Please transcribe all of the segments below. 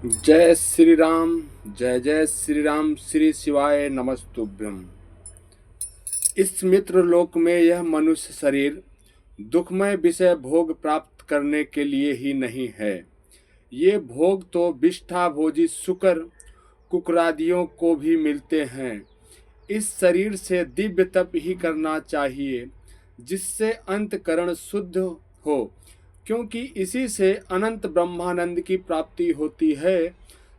जय श्री राम। जय जय श्री राम। श्री शिवाय नमस्तुभ्यम। इस मित्र लोक में यह मनुष्य शरीर दुखमय विषय भोग प्राप्त करने के लिए ही नहीं है। ये भोग तो विष्ठा भोजी शुकर कुकरादियों को भी मिलते हैं। इस शरीर से दिव्य तप ही करना चाहिए जिससे अंतकरण शुद्ध हो, क्योंकि इसी से अनंत ब्रह्मानंद की प्राप्ति होती है।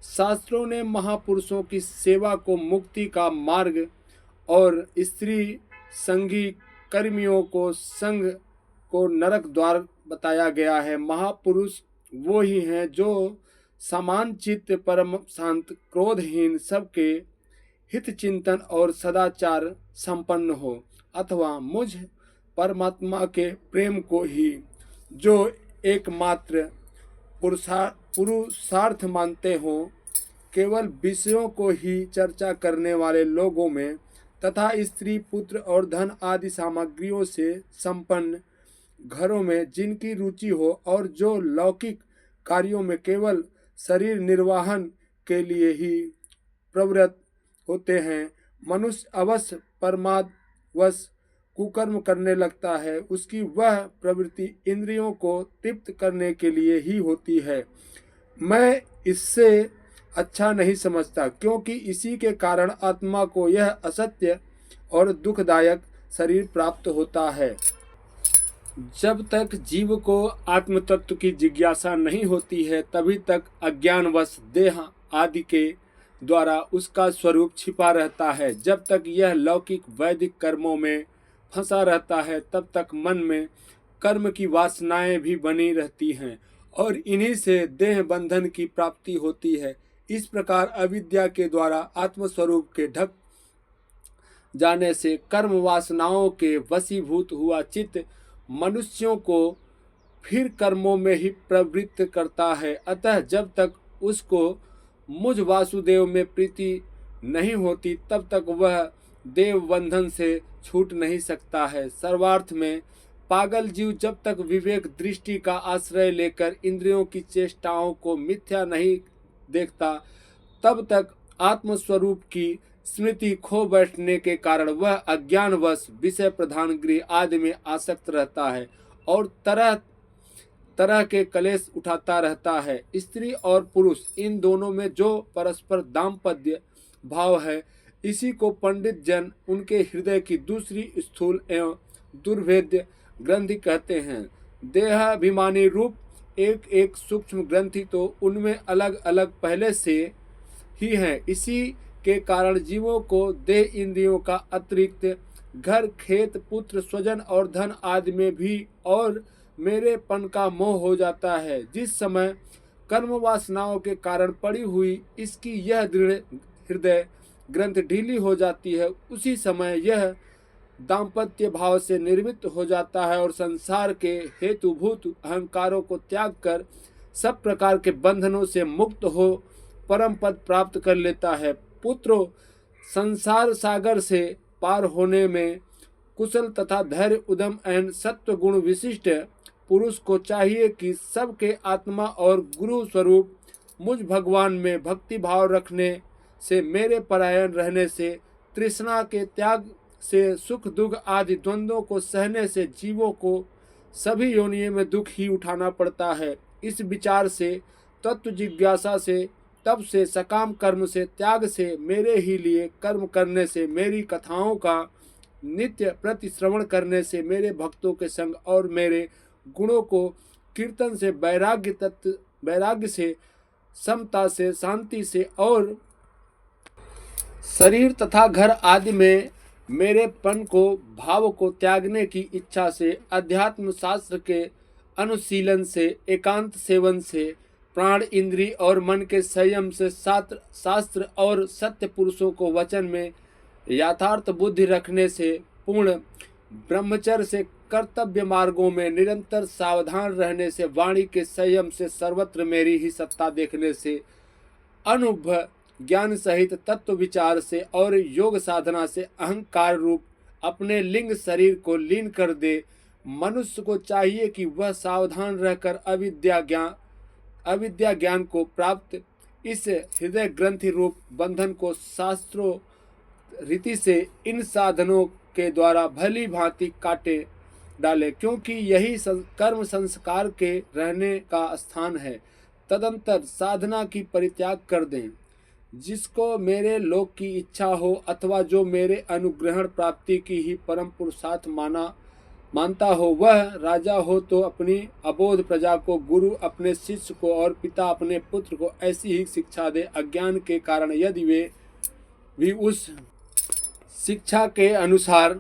शास्त्रों ने महापुरुषों की सेवा को मुक्ति का मार्ग और स्त्री संगी कर्मियों को संग को नरक द्वार बताया गया है। महापुरुष वो ही हैं जो समान चित्त, परम शांत, क्रोधहीन, सबके हित चिंतन और सदाचार संपन्न हो, अथवा मुझ परमात्मा के प्रेम को ही जो एकमात्र पुरुषार्थ मानते हो। केवल विषयों को ही चर्चा करने वाले लोगों में तथा स्त्री, पुत्र और धन आदि सामग्रियों से संपन्न घरों में जिनकी रुचि हो और जो लौकिक कार्यों में केवल शरीर निर्वाहन के लिए ही प्रवृत्त होते हैं, मनुष्य अवश्य परमादवश कुकर्म करने लगता है। उसकी वह प्रवृत्ति इंद्रियों को तृप्त करने के लिए ही होती है। मैं इससे अच्छा नहीं समझता, क्योंकि इसी के कारण आत्मा को यह असत्य और दुखदायक शरीर प्राप्त होता है। जब तक जीव को आत्म तत्व की जिज्ञासा नहीं होती है, तभी तक अज्ञानवश देह आदि के द्वारा उसका स्वरूप छिपा रहता है। जब तक यह लौकिक वैदिक कर्मों में फंसा रहता है, तब तक मन में कर्म की वासनाएं भी बनी रहती हैं और इन्हीं से देह बंधन की प्राप्ति होती है। इस प्रकार अविद्या के द्वारा आत्मस्वरूप के ढक जाने से कर्म वासनाओं के वशीभूत हुआ चित्त मनुष्यों को फिर कर्मों में ही प्रवृत्त करता है। अतः जब तक उसको मुझ वासुदेव में प्रीति नहीं होती, तब तक वह देव बंधन से छूट नहीं सकता है। सर्वार्थ में पागल जीव जब तक विवेक दृष्टि का आश्रय लेकर इंद्रियों की चेष्टाओं को मिथ्या नहीं देखता, तब तक आत्मस्वरूप की स्मृति खो बैठने के कारण वह अज्ञानवश विषय प्रधान गृह आदि में आसक्त रहता है और तरह तरह के कलेश उठाता रहता है। स्त्री और पुरुष इन दोनों में जो परस्पर दाम्पत्य भाव है, इसी को पंडित जन उनके हृदय की दूसरी स्थूल एवं दुर्भेद्य ग्रंथि कहते हैं। देहाभिमानी रूप एक एक सूक्ष्म ग्रंथि तो उनमें अलग अलग पहले से ही हैं। इसी के कारण जीवों को देह इंद्रियों का अतिरिक्त घर, खेत, पुत्र, स्वजन और धन आदि में भी और मेरेपन का मोह हो जाता है। जिस समय कर्म वासनाओं के कारण पड़ी हुई इसकी यह दृढ़ हृदय ग्रंथ ढीली हो जाती है, उसी समय यह दाम्पत्य भाव से निर्मित हो जाता है और संसार के हेतुभूत अहंकारों को त्याग कर सब प्रकार के बंधनों से मुक्त हो परम पद प्राप्त कर लेता है। पुत्रों, संसार सागर से पार होने में कुशल तथा धैर्य, उद्यम एवं सत्व गुण विशिष्ट पुरुष को चाहिए कि सबके आत्मा और गुरु स्वरूप मुझ भगवान में भक्ति भाव रखने से, मेरे परायण रहने से, तृष्णा के त्याग से, सुख दुख आदि द्वंद्वों को सहने से जीवों को सभी योनियों में दुख ही उठाना पड़ता है। इस विचार से, तत्व जिज्ञासा से, तप से, सकाम कर्म से, त्याग से, मेरे ही लिए कर्म करने से, मेरी कथाओं का नित्य प्रति श्रवण करने से, मेरे भक्तों के संग और मेरे गुणों को कीर्तन से, वैराग्य से, समता से, शांति से और शरीर तथा घर आदि में मेरेपन को, भाव को त्यागने की इच्छा से, अध्यात्म शास्त्र के अनुशीलन से, एकांत सेवन से, प्राण, इंद्री और मन के संयम से, शास्त्र और सत्य पुरुषों को वचन में यथार्थ बुद्धि रखने से, पूर्ण ब्रह्मचर्य से, कर्तव्य मार्गों में निरंतर सावधान रहने से, वाणी के संयम से, सर्वत्र मेरी ही सत्ता देखने से, अनुभव ज्ञान सहित तत्व विचार से और योग साधना से अहंकार रूप अपने लिंग शरीर को लीन कर दे। मनुष्य को चाहिए कि वह सावधान रहकर अविद्या ज्ञान को प्राप्त इस हृदय ग्रंथि रूप बंधन को शास्त्रों रीति से इन साधनों के द्वारा भली भांति काटे डाले, क्योंकि यही कर्म संस्कार के रहने का स्थान है। तदंतर साधना की परित्याग कर दें। जिसको मेरे लोक की इच्छा हो अथवा जो मेरे अनुग्रहण प्राप्ति की ही परम पुरुषार्थ मानता हो, वह राजा हो तो अपनी अबोध प्रजा को, गुरु अपने शिष्य को और पिता अपने पुत्र को ऐसी ही शिक्षा दे। अज्ञान के कारण यदि वे भी उस शिक्षा के अनुसार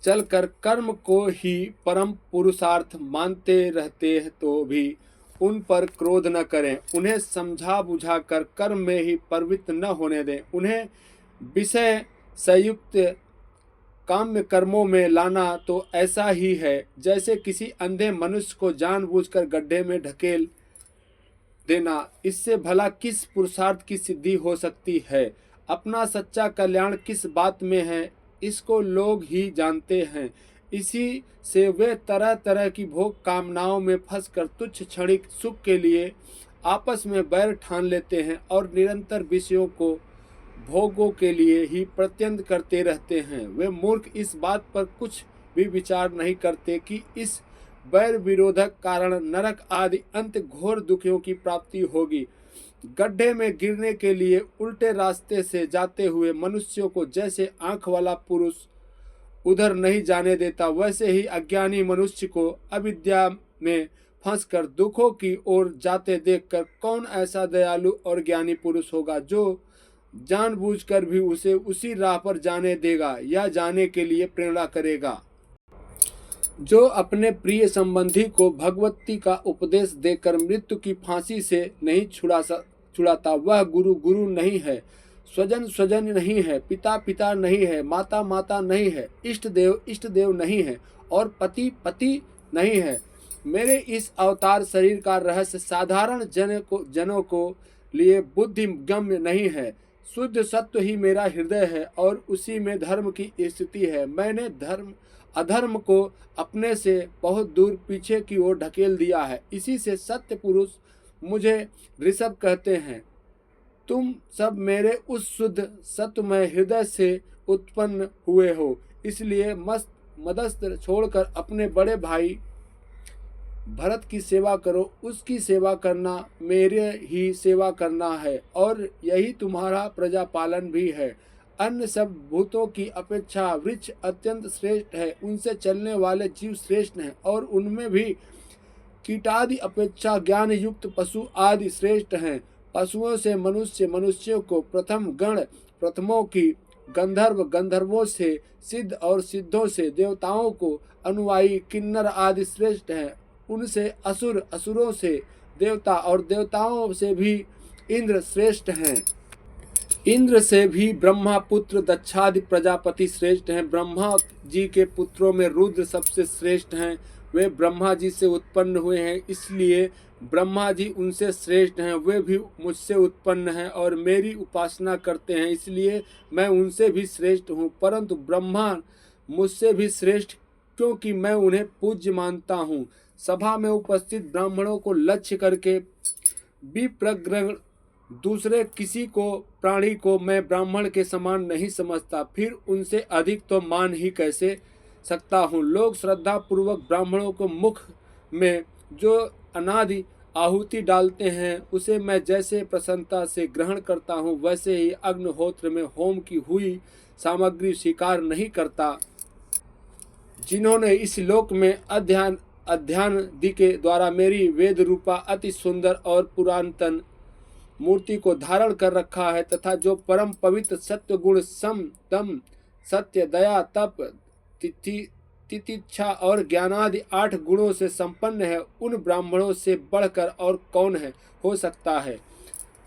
चलकर कर्म को ही परम पुरुषार्थ मानते रहते हैं तो भी उन पर क्रोध न करें। उन्हें समझा बुझाकर कर्म में ही प्रवृत्त न होने दें। उन्हें विषय संयुक्त काम्य कर्मों में लाना तो ऐसा ही है जैसे किसी अंधे मनुष्य को जानबूझकर गड्ढे में ढकेल देना। इससे भला किस पुरुषार्थ की सिद्धि हो सकती है? अपना सच्चा कल्याण किस बात में है, इसको लोग ही जानते हैं। इसी से वे तरह तरह की भोग कामनाओं में फंसकर तुच्छ क्षणिक सुख के लिए आपस में बैर ठान लेते हैं और निरंतर विषयों को भोगों के लिए ही प्रत्यंत करते रहते हैं। वे मूर्ख इस बात पर कुछ भी विचार नहीं करते कि इस बैर विरोधक कारण नरक आदि अंत घोर दुखियों की प्राप्ति होगी। गड्ढे में गिरने के लिए उल्टे रास्ते से जाते हुए मनुष्यों को जैसे आंख वाला पुरुष उधर नहीं जाने देता, वैसे ही अज्ञानी मनुष्य को अविद्या में फंसकर दुखों की ओर जाते देखकर कौन ऐसा दयालु और ज्ञानी पुरुष होगा जो जानबूझकर भी उसे उसी राह पर जाने देगा या जाने के लिए प्रेरणा करेगा। जो अपने प्रिय संबंधी को भगवती का उपदेश देकर मृत्यु की फांसी से नहीं छुड़ाता, वह गुरु गुरु नहीं है, स्वजन स्वजन नहीं है, पिता पिता नहीं है, माता माता नहीं है, इष्ट देव नहीं है और पति पति नहीं है। मेरे इस अवतार शरीर का रहस्य साधारण जनों को लिए बुद्धिगम्य नहीं है। शुद्ध सत्व ही मेरा हृदय है और उसी में धर्म की स्थिति है। मैंने अधर्म को अपने से बहुत दूर पीछे की ओर ढकेल दिया है। इसी से सत्य पुरुष मुझे ऋषभ कहते हैं। तुम सब मेरे उस शुद्ध सत्वमय हृदय से उत्पन्न हुए हो, इसलिए मदस्त छोड़कर अपने बड़े भाई भरत की सेवा करो। उसकी सेवा करना मेरे ही सेवा करना है और यही तुम्हारा प्रजा पालन भी है। अन्य सब भूतों की अपेक्षा वृक्ष अत्यंत श्रेष्ठ है, उनसे चलने वाले जीव श्रेष्ठ हैं और उनमें भी कीटादि अपेक्षा ज्ञान युक्त पशु आदि श्रेष्ठ हैं। पशुओं से मनुष्य, मनुष्यों को प्रथम गण प्रथमों की, गंधर्व गंधर्वों से, सिद्ध और सिद्धों से देवताओं को अनुयायी किन्नर आदि श्रेष्ठ हैं। उनसे असुर, असुरों से देवता और देवताओं से भी इंद्र श्रेष्ठ हैं। इंद्र से भी ब्रह्मा पुत्र दक्षादि प्रजापति श्रेष्ठ हैं। ब्रह्मा जी के पुत्रों में रुद्र सबसे श्रेष्ठ हैं। वे ब्रह्मा जी से उत्पन्न हुए हैं, इसलिए ब्रह्मा जी उनसे श्रेष्ठ हैं। वे भी मुझसे उत्पन्न हैं और मेरी उपासना करते हैं, इसलिए मैं उनसे भी श्रेष्ठ हूँ। परंतु ब्रह्मा मुझसे भी श्रेष्ठ क्योंकि मैं उन्हें पूज्य मानता हूँ। सभा में उपस्थित ब्राह्मणों को लक्ष्य करके विप्रग्रहण दूसरे किसी को प्राणी को मैं ब्राह्मण के समान नहीं समझता, फिर उनसे अधिक तो मान ही कैसे सकता हूँ। लोग श्रद्धा पूर्वक ब्राह्मणों को मुख में जो अनादि आहुति डालते हैं उसे मैं जैसे प्रसन्नता से ग्रहण करता हूँ, वैसे ही अग्निहोत्र में होम की हुई सामग्री स्वीकार नहीं करता। जिन्होंने इस लोक में अध्यान के द्वारा मेरी वेद रूपा अति सुंदर और पुरातन मूर्ति को धारण कर रखा है तथा जो परम पवित्र सत्य गुण सम दम सत्य दया तप तितिक्षा और ज्ञानादि 8 गुणों से संपन्न है, उन ब्राह्मणों से बढ़कर और कौन हो सकता है।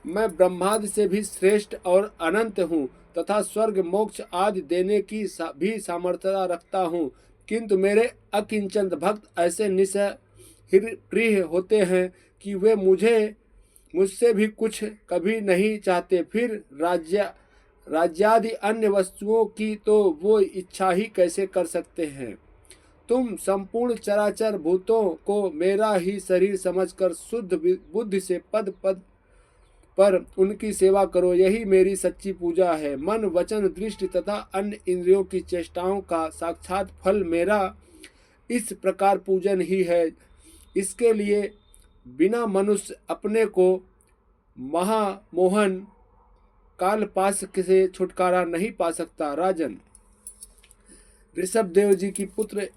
मैं ब्रह्मादि से भी श्रेष्ठ और अनंत हूँ तथा स्वर्ग मोक्ष आदि देने की भी सामर्थ्यता रखता हूँ, किंतु मेरे अकिंचन भक्त ऐसे निस्सृह प्रिय होते हैं कि वे मुझसे भी कुछ कभी नहीं चाहते। फिर राज्यादि अन्य वस्तुओं की तो वो इच्छा ही कैसे कर सकते हैं। तुम संपूर्ण चराचर भूतों को मेरा ही शरीर समझकर शुद्ध बुद्धि से पद पद पर उनकी सेवा करो, यही मेरी सच्ची पूजा है। मन वचन दृष्टि तथा अन्य इंद्रियों की चेष्टाओं का साक्षात फल मेरा इस प्रकार पूजन ही है। इसके लिए बिना मनुष्य अपने को महामोहन कालपाश से छुटकारा नहीं पा सकता। राजन, ऋषभदेव जी की पुत्र